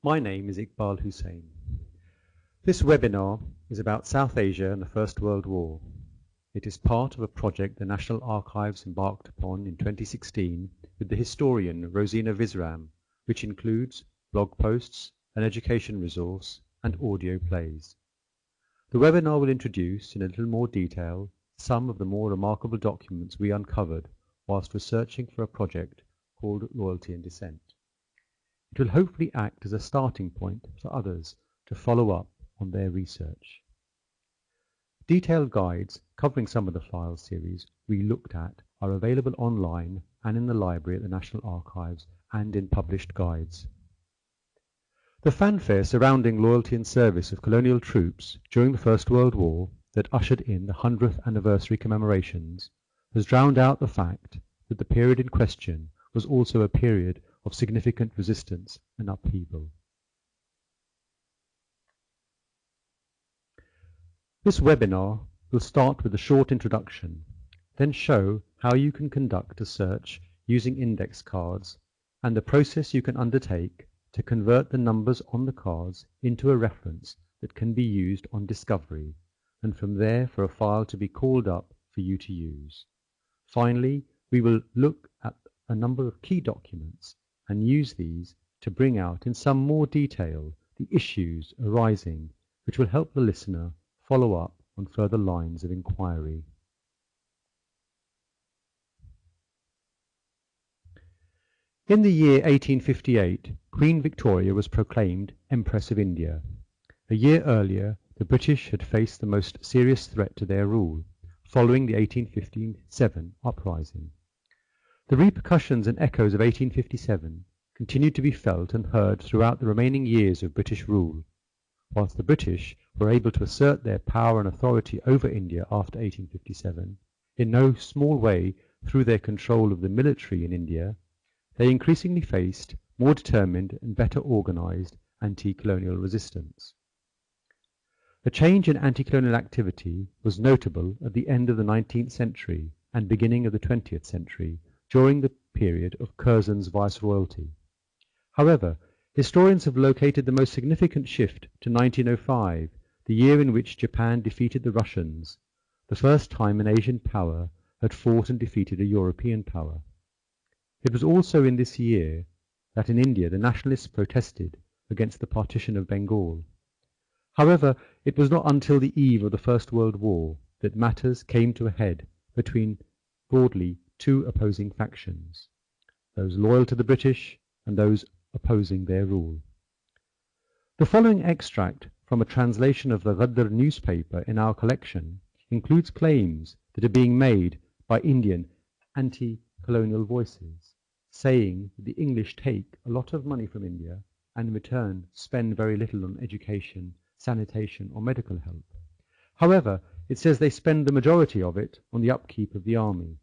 My name is Iqbal Hussain. This webinar is about South Asia and the First World War. It is part of a project the National Archives embarked upon in 2016 with the historian Rosina Visram, which includes blog posts, an education resource, and audio plays. The webinar will introduce, in a little more detail, some of the more remarkable documents we uncovered whilst researching for a project called Loyalty and Dissent. It will hopefully act as a starting point for others to follow up on their research. Detailed guides covering some of the file series we looked at are available online and in the library at the National Archives and in published guides. The fanfare surrounding loyalty and service of colonial troops during the First World War that ushered in the 100th anniversary commemorations has drowned out the fact that the period in question was also a period of significant resistance and upheaval. This webinar will start with a short introduction, then show how you can conduct a search using index cards and the process you can undertake to convert the numbers on the cards into a reference that can be used on discovery, and from there for a file to be called up for you to use. Finally, we will look at a number of key documents and use these to bring out in some more detail the issues arising, which will help the listener follow up on further lines of inquiry. In the year 1858, Queen Victoria was proclaimed Empress of India. A year earlier, the British had faced the most serious threat to their rule, following the 1857 uprising. The repercussions and echoes of 1857 continued to be felt and heard throughout the remaining years of British rule. Whilst the British were able to assert their power and authority over India after 1857, in no small way through their control of the military in India, they increasingly faced more determined and better organized anti-colonial resistance. A change in anti-colonial activity was notable at the end of the 19th century and beginning of the 20th century, during the period of Curzon's viceroyalty. However, historians have located the most significant shift to 1905, the year in which Japan defeated the Russians, the first time an Asian power had fought and defeated a European power. It was also in this year that in India the nationalists protested against the partition of Bengal. However, it was not until the eve of the First World War that matters came to a head between broadly two opposing factions, those loyal to the British and those opposing their rule. The following extract from a translation of the Ghadar newspaper in our collection includes claims that are being made by Indian anti-colonial voices, saying that the English take a lot of money from India and in return spend very little on education, sanitation or medical help. However, it says they spend the majority of it on the upkeep of the army.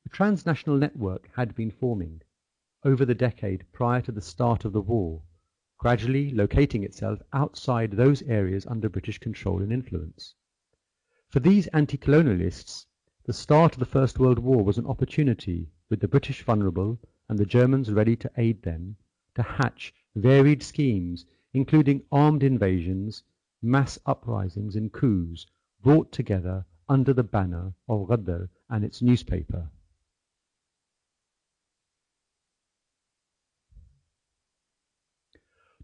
A transnational network had been forming over the decade prior to the start of the war, gradually locating itself outside those areas under British control and influence. For these anti-colonialists, the start of the First World War was an opportunity, with the British vulnerable and the Germans ready to aid them, to hatch varied schemes, including armed invasions, mass uprisings and coups, brought together under the banner of Ghadar and its newspaper.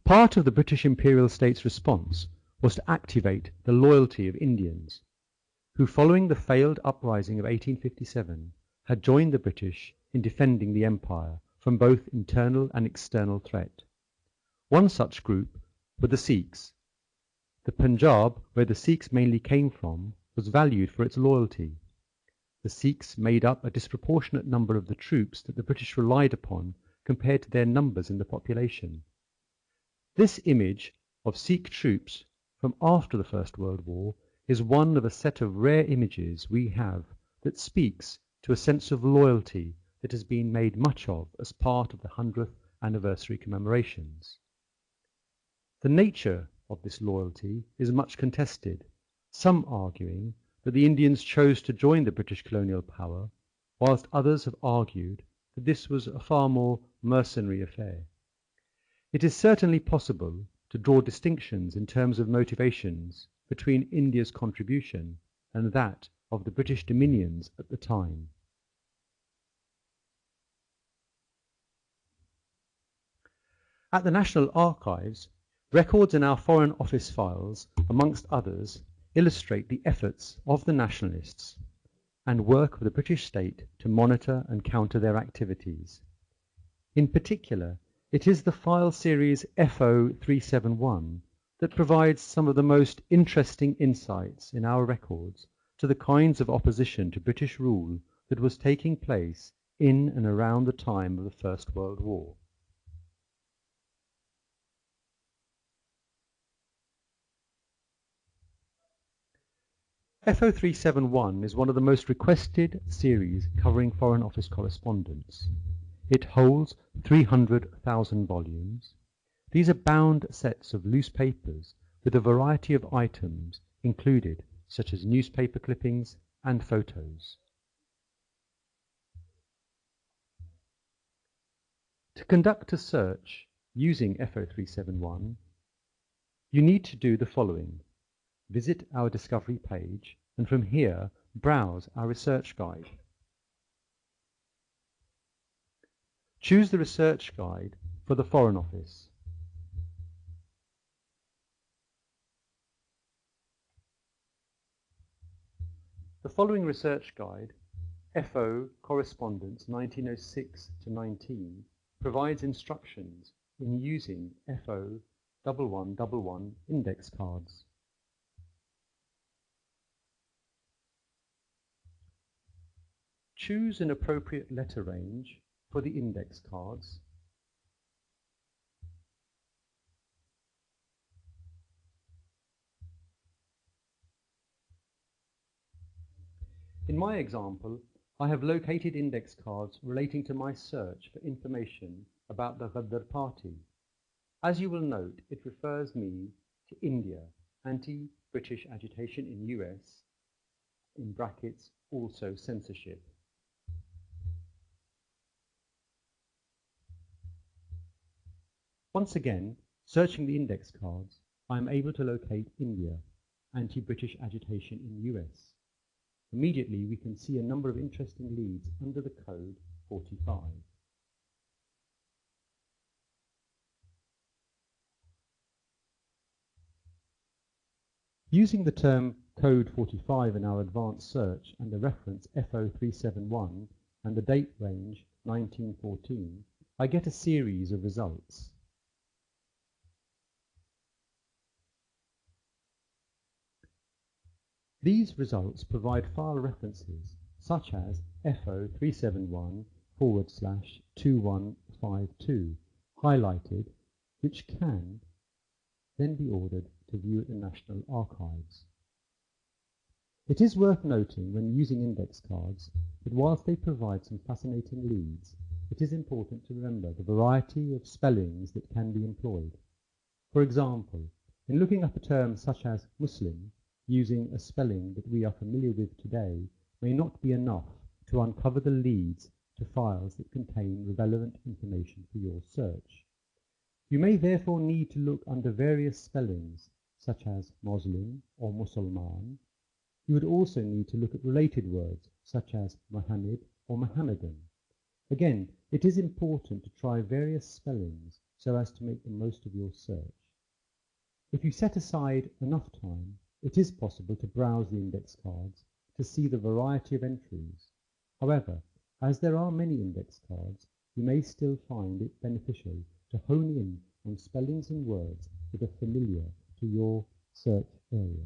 Part of the British imperial state's response was to activate the loyalty of Indians, who, following the failed uprising of 1857, had joined the British in defending the empire from both internal and external threat. One such group were the Sikhs. The Punjab, where the Sikhs mainly came from, was valued for its loyalty. The Sikhs made up a disproportionate number of the troops that the British relied upon compared to their numbers in the population. This image of Sikh troops from after the First World War is one of a set of rare images we have that speaks to a sense of loyalty that has been made much of as part of the 100th anniversary commemorations. The nature of this loyalty is much contested, some arguing that the Indians chose to join the British colonial power, whilst others have argued that this was a far more mercenary affair. It is certainly possible to draw distinctions in terms of motivations between India's contribution and that of the British dominions at the time. At the National Archives, records in our Foreign Office files, amongst others, illustrate the efforts of the nationalists and work of the British state to monitor and counter their activities. In particular, it is the file series FO 371 that provides some of the most interesting insights in our records to the kinds of opposition to British rule that was taking place in and around the time of the First World War. FO 371 is one of the most requested series covering Foreign Office correspondence. It holds 300,000 volumes. These are bound sets of loose papers with a variety of items included, such as newspaper clippings and photos. To conduct a search using FO 371, you need to do the following. Visit our Discovery page and from here browse our research guide. Choose the research guide for the Foreign Office. The following research guide, FO Correspondence 1906 to 19, provides instructions in using FO 1111 index cards. Choose an appropriate letter range for the index cards. In my example, I have located index cards relating to my search for information about the Ghadar party. As you will note, it refers me to India, anti-British agitation in US, in brackets, also censorship. Once again, searching the index cards, I am able to locate India, anti-British agitation in US. Immediately we can see a number of interesting leads under the code 45. Using the term code 45 in our advanced search and the reference FO 371 and the date range 1914, I get a series of results. These results provide file references such as FO 371/2152 highlighted, which can then be ordered to view at the National Archives. It is worth noting when using index cards that whilst they provide some fascinating leads, it is important to remember the variety of spellings that can be employed. For example, in looking up a term such as Muslim, using a spelling that we are familiar with today may not be enough to uncover the leads to files that contain relevant information for your search. You may therefore need to look under various spellings, such as Muslim or Musulman. You would also need to look at related words, such as Muhammad or Mohammedan. Again, it is important to try various spellings so as to make the most of your search. If you set aside enough time, it is possible to browse the index cards to see the variety of entries. However, as there are many index cards, you may still find it beneficial to hone in on spellings and words that are familiar to your search area.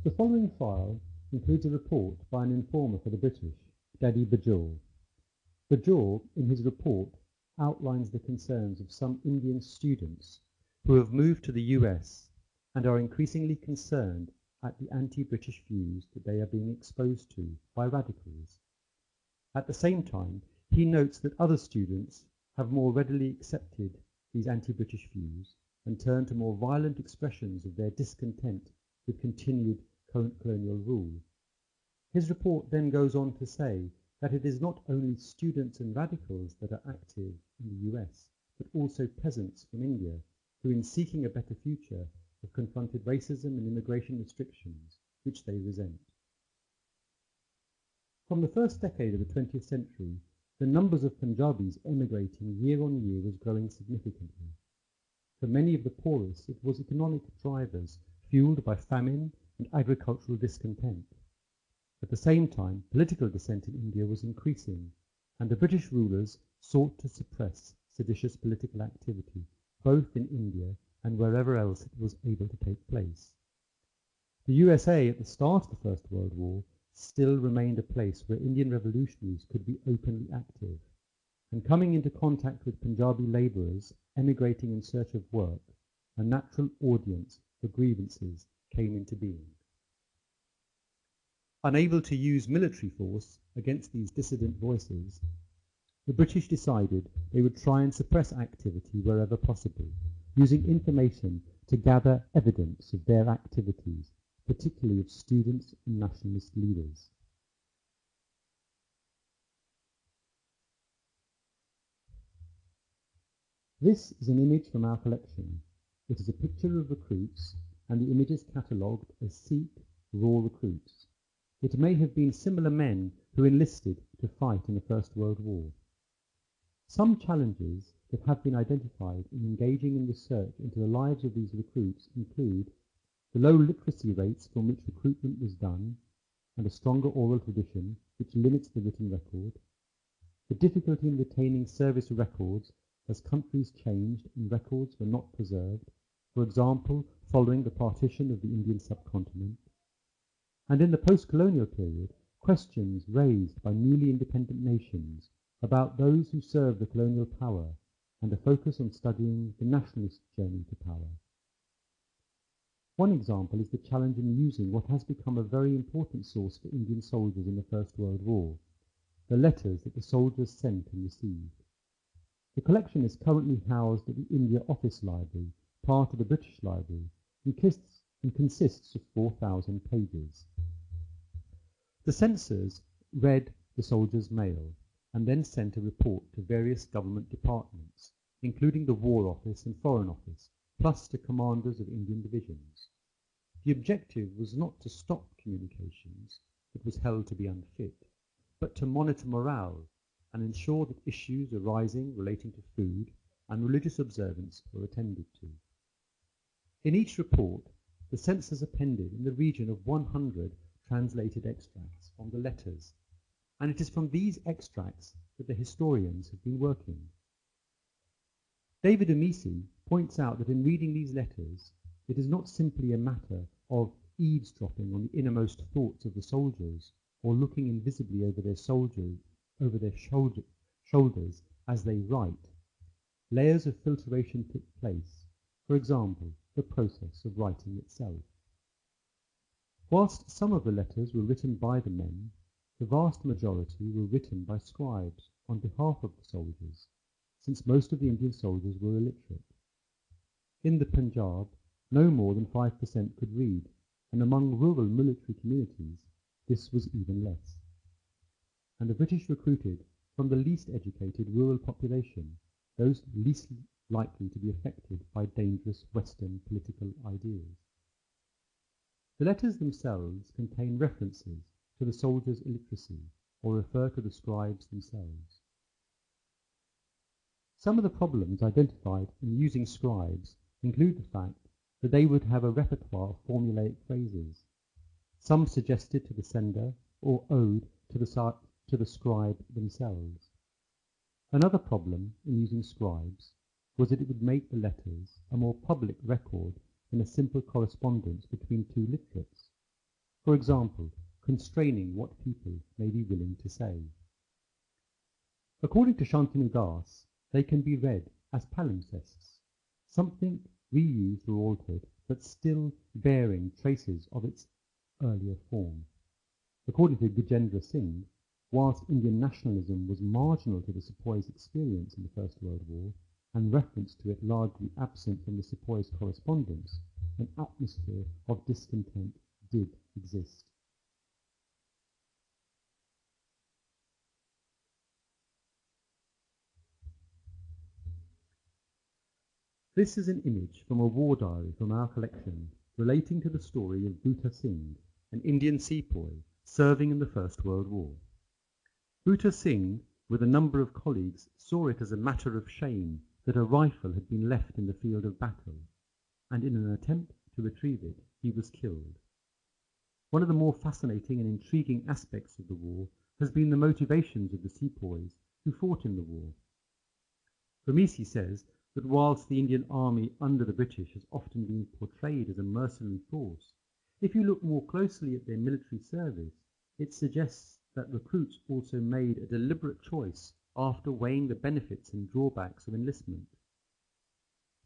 The following file includes a report by an informer for the British, Daddy Bajour. Bajour, in his report, outlines the concerns of some Indian students who have moved to the US and are increasingly concerned at the anti-British views that they are being exposed to by radicals. At the same time, he notes that other students have more readily accepted these anti-British views and turned to more violent expressions of their discontent with continued colonial rule. His report then goes on to say that it is not only students and radicals that are active in the US, but also peasants from India who, in seeking a better future, have confronted racism and immigration restrictions, which they resent. From the first decade of the 20th century, the numbers of Punjabis emigrating year on year was growing significantly. For many of the poorest, it was economic drivers fueled by famine and agricultural discontent. At the same time, political dissent in India was increasing, and the British rulers sought to suppress seditious political activity, both in India and wherever else it was able to take place. The USA, at the start of the First World War, still remained a place where Indian revolutionaries could be openly active, and coming into contact with Punjabi labourers emigrating in search of work, a natural audience for grievances came into being. Unable to use military force against these dissident voices, the British decided they would try and suppress activity wherever possible, using information to gather evidence of their activities, particularly of students and nationalist leaders. This is an image from our collection. It is a picture of recruits, and the image is catalogued as Sikh raw recruits. It may have been similar men who enlisted to fight in the First World War. Some challenges that have been identified in engaging in research into the lives of these recruits include the low literacy rates from which recruitment was done, and a stronger oral tradition which limits the written record, the difficulty in retaining service records as countries changed and records were not preserved, for example, following the partition of the Indian subcontinent, and in the post-colonial period, questions raised by newly independent nations about those who served the colonial power, and a focus on studying the nationalist journey to power. One example is the challenge in using what has become a very important source for Indian soldiers in the First World War, the letters that the soldiers sent and received. The collection is currently housed at the India Office Library, part of the British Library, and consists of 4,000 pages. The censors read the soldiers' mail and then sent a report to various government departments, including the War Office and Foreign Office, plus to commanders of Indian divisions. The objective was not to stop communications that was held to be unfit, but to monitor morale and ensure that issues arising relating to food and religious observance were attended to. In each report, the censors appended in the region of 100 translated extracts from the letters, and it is from these extracts that the historians have been working. David Umisi points out that in reading these letters, it is not simply a matter of eavesdropping on the innermost thoughts of the soldiers, or looking invisibly over their shoulders as they write. Layers of filtration took place, for example, the process of writing itself. Whilst some of the letters were written by the men, the vast majority were written by scribes on behalf of the soldiers, since most of the Indian soldiers were illiterate. In the Punjab, no more than 5% could read, and among rural military communities, this was even less. And the British recruited from the least educated rural population, those least likely to be affected by dangerous Western political ideas. The letters themselves contain references to the soldiers' illiteracy, or refer to the scribes themselves. Some of the problems identified in using scribes include the fact that they would have a repertoire of formulaic phrases, some suggested to the sender or owed to the scribe themselves. Another problem in using scribes was that it would make the letters a more public record than a simple correspondence between two literates, for example, constraining what people may be willing to say. According to Shantanu Das, they can be read as palimpsests, something reused or altered but still bearing traces of its earlier form. According to Ghadar Singh, whilst Indian nationalism was marginal to the sepoys' experience in the First World War, and reference to it largely absent from the sepoys' correspondence, an atmosphere of discontent did exist. This is an image from a war diary from our collection relating to the story of Buta Singh, an Indian sepoy serving in the First World War. Buta Singh, with a number of colleagues, saw it as a matter of shame that a rifle had been left in the field of battle, and in an attempt to retrieve it, he was killed. One of the more fascinating and intriguing aspects of the war has been the motivations of the sepoys who fought in the war. Ramisi says that whilst the Indian army under the British has often been portrayed as a mercenary force, if you look more closely at their military service, it suggests that recruits also made a deliberate choice after weighing the benefits and drawbacks of enlistment.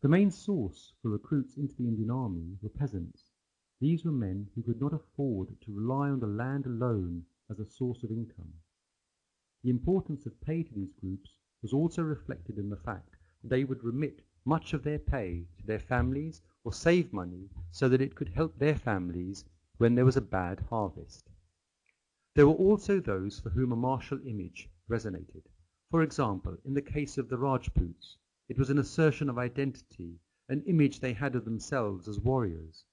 The main source for recruits into the Indian army were peasants. These were men who could not afford to rely on the land alone as a source of income. The importance of pay to these groups was also reflected in the fact that they would remit much of their pay to their families or save money so that it could help their families when there was a bad harvest. There were also those for whom a martial image resonated. For example, in the case of the Rajputs, it was an assertion of identity, an image they had of themselves as warriors.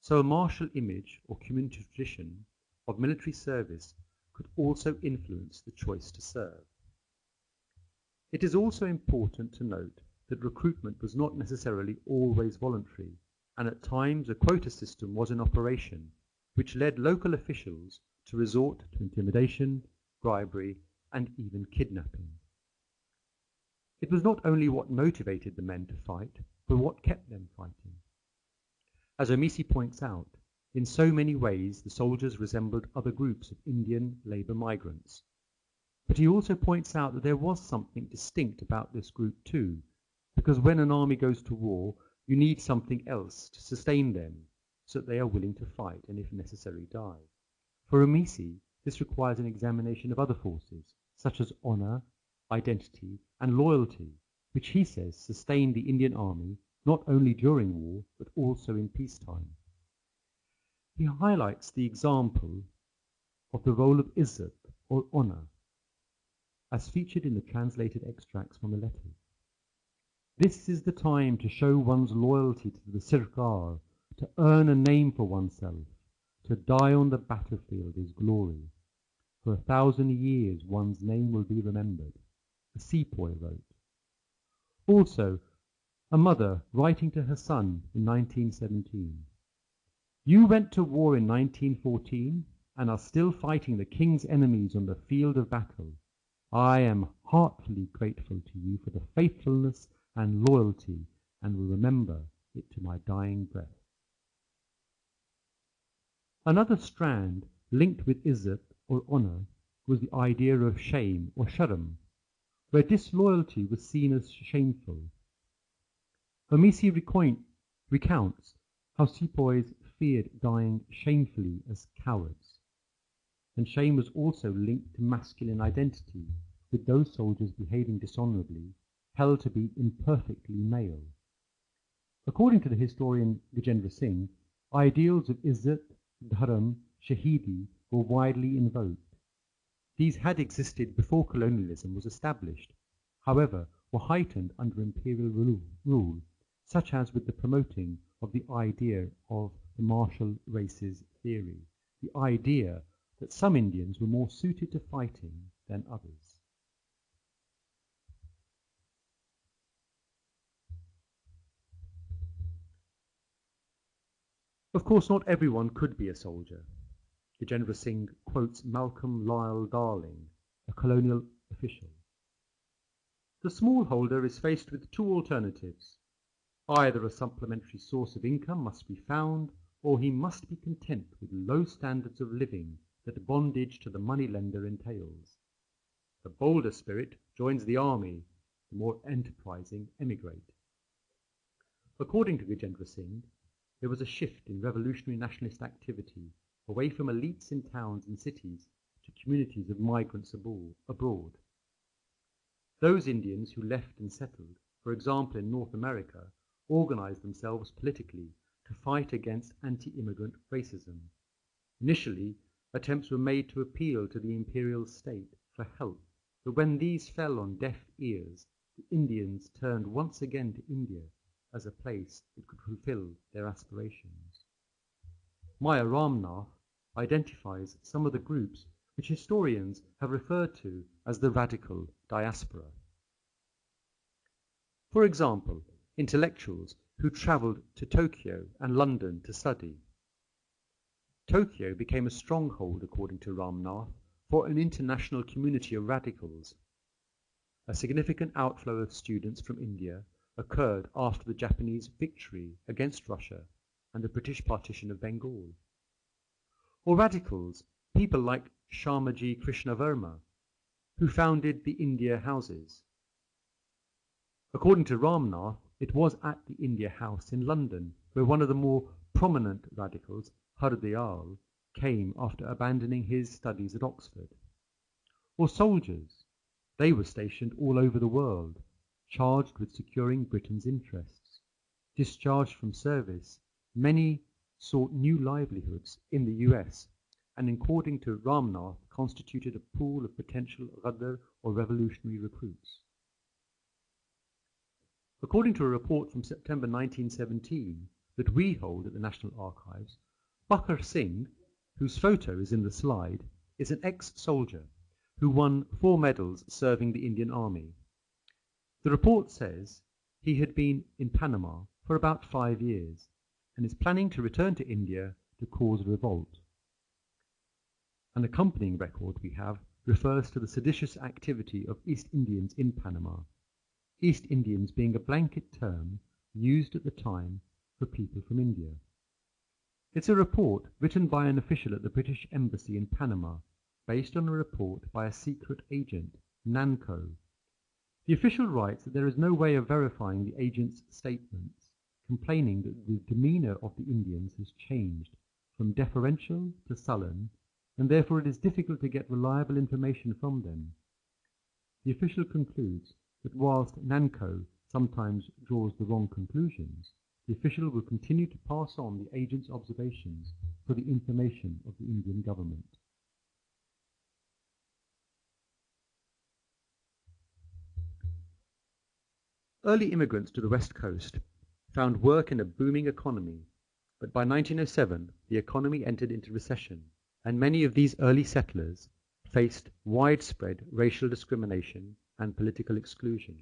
So a martial image or community tradition of military service could also influence the choice to serve. It is also important to note that recruitment was not necessarily always voluntary, and at times a quota system was in operation, which led local officials to resort to intimidation, bribery, and even kidnapping. It was not only what motivated the men to fight, but what kept them fighting. As Ramisi points out, in so many ways the soldiers resembled other groups of Indian labour migrants. But he also points out that there was something distinct about this group too, because when an army goes to war, you need something else to sustain them, so that they are willing to fight and if necessary die. For Ramisi, this requires an examination of other forces, such as honour, identity and loyalty, which he says sustained the Indian army not only during war, but also in peacetime. He highlights the example of the role of izzat, or honour, as featured in the translated extracts from the letters. This is the time to show one's loyalty to the Sirkar, to earn a name for oneself. To die on the battlefield is glory. For 1,000 years one's name will be remembered, the sepoy wrote. Also, a mother writing to her son in 1917. You went to war in 1914 and are still fighting the king's enemies on the field of battle. I am heartily grateful to you for the faithfulness and loyalty and will remember it to my dying breath. Another strand linked with izzat or honour was the idea of shame or sharam, where disloyalty was seen as shameful. Ramisi recounts how sepoys feared dying shamefully as cowards, and shame was also linked to masculine identity, with those soldiers behaving dishonourably held to be imperfectly male. According to the historian Ghadar Singh, ideals of izzat, dharam, shahidi were widely invoked. These had existed before colonialism was established, however, were heightened under imperial rule, such as with the promoting of the idea of the martial races theory, the idea that some Indians were more suited to fighting than others. Of course, not everyone could be a soldier. Ghadar Singh quotes Malcolm Lyle Darling, a colonial official. The smallholder is faced with two alternatives. Either a supplementary source of income must be found, or he must be content with low standards of living that bondage to the moneylender entails. The bolder spirit joins the army, the more enterprising emigrate. According to Ghadar Singh, there was a shift in revolutionary nationalist activity away from elites in towns and cities to communities of migrants abroad. Those Indians who left and settled, for example in North America, organized themselves politically to fight against anti-immigrant racism. Initially, attempts were made to appeal to the imperial state for help, but when these fell on deaf ears, the Indians turned once again to India as a place that could fulfill their aspirations. Maya Ramnath identifies some of the groups which historians have referred to as the radical diaspora. For example, intellectuals who travelled to Tokyo and London to study. Tokyo became a stronghold, according to Ramnath, for an international community of radicals. A significant outflow of students from India occurred after the Japanese victory against Russia and the British partition of Bengal. Or radicals, people like Shyamaji Krishnavarma, who founded the India Houses. According to Ramnath, it was at the India House in London where one of the more prominent radicals, Pakhr Singh, came after abandoning his studies at Oxford. Or soldiers. They were stationed all over the world, charged with securing Britain's interests. Discharged from service, many sought new livelihoods in the US, and according to Ramnath, constituted a pool of potential Ghadar or revolutionary recruits. According to a report from September 1917 that we hold at the National Archives, Pakhr Singh, whose photo is in the slide, is an ex-soldier who won 4 medals serving the Indian Army. The report says he had been in Panama for about 5 years and is planning to return to India to cause revolt. An accompanying record we have refers to the seditious activity of East Indians in Panama, East Indians being a blanket term used at the time for people from India. It's a report written by an official at the British Embassy in Panama, based on a report by a secret agent, Nanko. The official writes that there is no way of verifying the agent's statements, complaining that the demeanour of the Indians has changed from deferential to sullen, and therefore it is difficult to get reliable information from them. The official concludes that whilst Nanko sometimes draws the wrong conclusions, the official will continue to pass on the agent's observations for the information of the Indian government. Early immigrants to the West Coast found work in a booming economy, but by 1907 the economy entered into recession, and many of these early settlers faced widespread racial discrimination and political exclusion.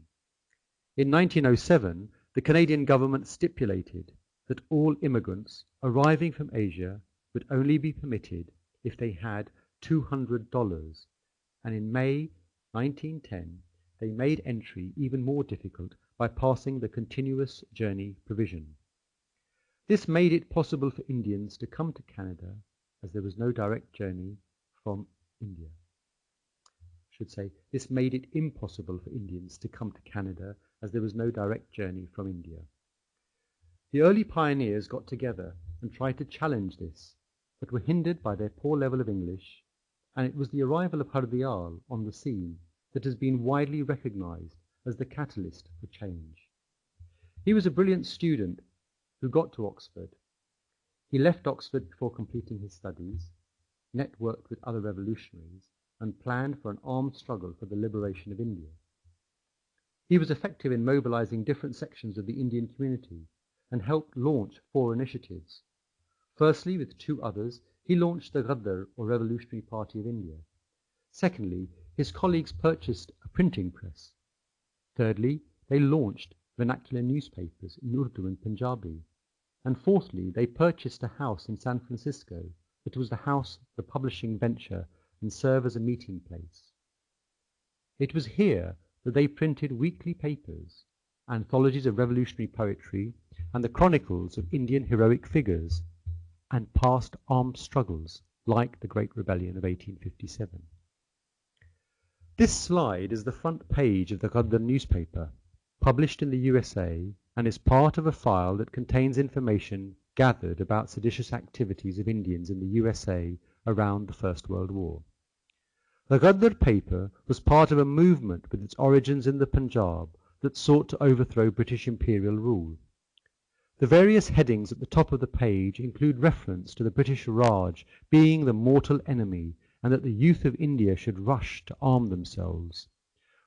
In 1907, the Canadian government stipulated that all immigrants arriving from Asia would only be permitted if they had $200, and in May 1910 they made entry even more difficult by passing the continuous journey provision. This made it possible for Indians to come to Canada, as there was no direct journey from India. This made it impossible for Indians to come to Canada, as there was no direct journey from India. The early pioneers got together and tried to challenge this, but were hindered by their poor level of English, and it was the arrival of Pakhr Singh on the scene that has been widely recognized as the catalyst for change. He was a brilliant student who got to Oxford. He left Oxford before completing his studies, networked with other revolutionaries, and planned for an armed struggle for the liberation of India. He was effective in mobilizing different sections of the Indian community and helped launch 4 initiatives. Firstly, with 2 others, he launched the Ghadar or Revolutionary Party of India. Secondly, his colleagues purchased a printing press. Thirdly, they launched vernacular newspapers in Urdu and Punjabi. And fourthly, they purchased a house in San Francisco that was the house of the publishing venture and serve as a meeting place. It was here that they printed weekly papers, anthologies of revolutionary poetry, and the chronicles of Indian heroic figures, and past armed struggles like the Great Rebellion of 1857. This slide is the front page of the Ghadar newspaper, published in the USA, and is part of a file that contains information gathered about seditious activities of Indians in the USA around the First World War. The Ghadar paper was part of a movement with its origins in the Punjab that sought to overthrow British imperial rule. The various headings at the top of the page include reference to the British Raj being the mortal enemy and that the youth of India should rush to arm themselves.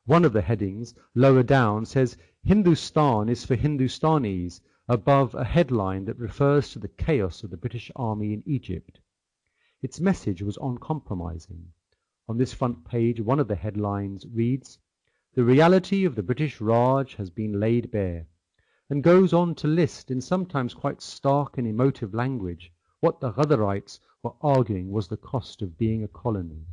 One of the headings, lower down, says Hindustan is for Hindustanis, above a headline that refers to the chaos of the British Army in Egypt. Its message was uncompromising. On this front page, one of the headlines reads, "The reality of the British Raj has been laid bare," and goes on to list in sometimes quite stark and emotive language what the Ghadarites were arguing was the cost of being a colony.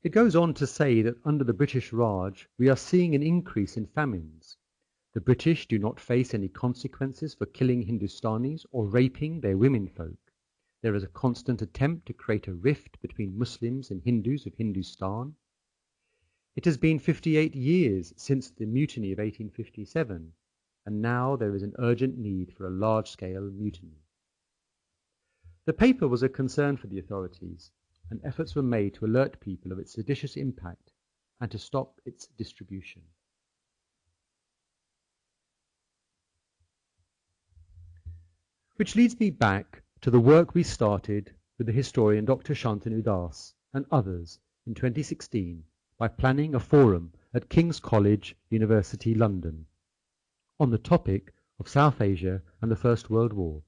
It goes on to say that under the British Raj we are seeing an increase in famines. The British do not face any consequences for killing Hindustanis or raping their womenfolk. There is a constant attempt to create a rift between Muslims and Hindus of Hindustan. It has been 58 years since the mutiny of 1857, and now there is an urgent need for a large-scale mutiny. The paper was a concern for the authorities, and efforts were made to alert people of its seditious impact and to stop its distribution. Which leads me back to the work we started with the historian Dr. Shantanu Das and others in 2016 by planning a forum at King's College, University, London, on the topic of South Asia and the First World War.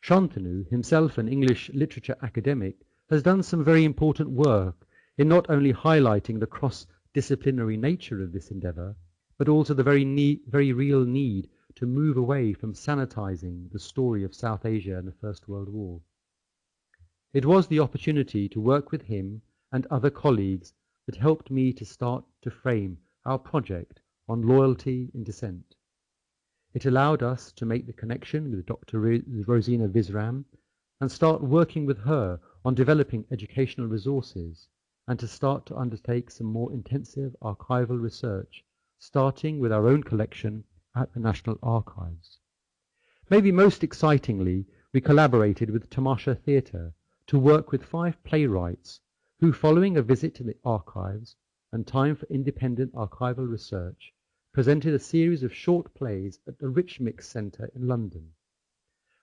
Shantanu, himself an English literature academic, has done some very important work in not only highlighting the cross-disciplinary nature of this endeavour, but also the very real need to move away from sanitizing the story of South Asia and the First World War. It was the opportunity to work with him and other colleagues that helped me to start to frame our project on loyalty in dissent. It allowed us to make the connection with Dr. Rosina Visram and start working with her on developing educational resources and to start to undertake some more intensive archival research, starting with our own collection at the National Archives. Maybe most excitingly, we collaborated with Tamasha Theatre to work with 5 playwrights who, following a visit to the archives and time for independent archival research, presented a series of short plays at the Rich Mix Centre in London.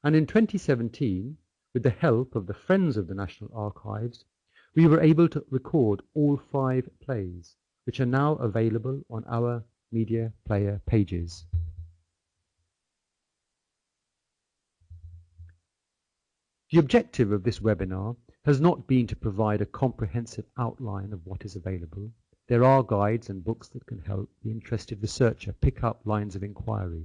And in 2017, with the help of the Friends of the National Archives, we were able to record all 5 plays, which are now available on our media player pages. The objective of this webinar has not been to provide a comprehensive outline of what is available. There are guides and books that can help the interested researcher pick up lines of inquiry.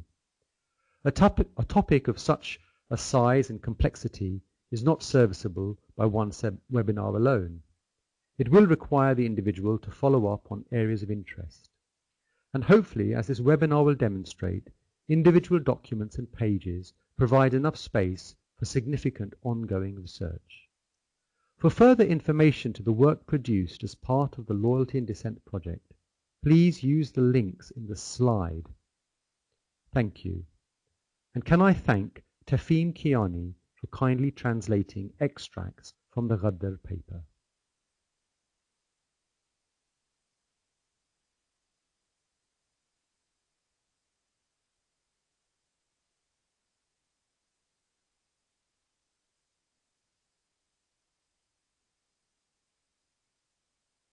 A topic of such a size and complexity is not serviceable by one webinar alone. It will require the individual to follow up on areas of interest. And hopefully, as this webinar will demonstrate, individual documents and pages provide enough space for significant ongoing research. For further information to the work produced as part of the Loyalty and Dissent project, please use the links in the slide. Thank you. And can I thank Tafim Kiani for kindly translating extracts from the Ghadar paper.